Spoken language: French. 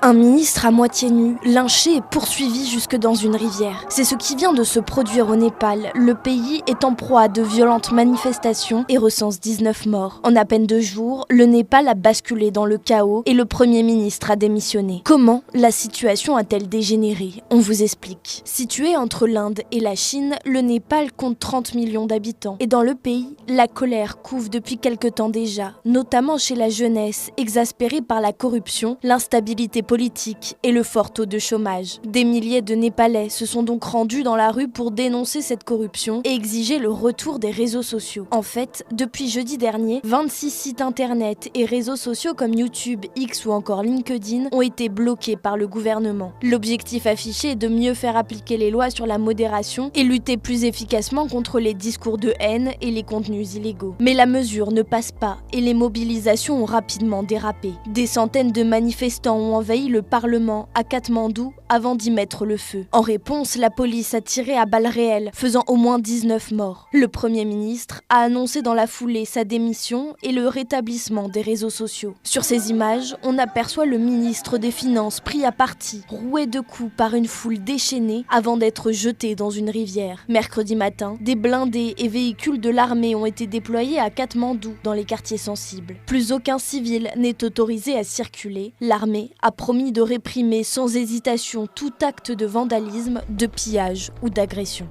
Un ministre à moitié nu, lynché et poursuivi jusque dans une rivière. C'est ce qui vient de se produire au Népal. Le pays est en proie à de violentes manifestations et recense 19 morts. En à peine 2 jours, le Népal a basculé dans le chaos et le Premier ministre a démissionné. Comment la situation a-t-elle dégénéré? On vous explique. Situé entre l'Inde et la Chine, le Népal compte 30 millions d'habitants. Et dans le pays, la colère couve depuis quelque temps déjà, notamment chez la jeunesse, exaspérée par la corruption, l'instabilité politique et le fort taux de chômage. Des milliers de Népalais se sont donc rendus dans la rue pour dénoncer cette corruption et exiger le retour des réseaux sociaux. En fait, depuis jeudi dernier, 26 sites internet et réseaux sociaux comme YouTube, X ou encore LinkedIn ont été bloqués par le gouvernement. L'objectif affiché est de mieux faire appliquer les lois sur la modération et lutter plus efficacement contre les discours de haine et les contenus illégaux. Mais la mesure ne passe pas et les mobilisations ont rapidement dérapé. Des centaines de manifestants ont envahi le Parlement à Katmandou avant d'y mettre le feu. En réponse, la police a tiré à balles réelles, faisant au moins 19 morts. Le Premier ministre a annoncé dans la foulée sa démission et le rétablissement des réseaux sociaux. Sur ces images, on aperçoit le ministre des Finances pris à partie, roué de coups par une foule déchaînée avant d'être jeté dans une rivière. Mercredi matin, des blindés et véhicules de l'armée ont été déployés à Katmandou, dans les quartiers sensibles. Plus aucun civil n'est autorisé à circuler. L'armée a promis de réprimer sans hésitation tout acte de vandalisme, de pillage ou d'agression.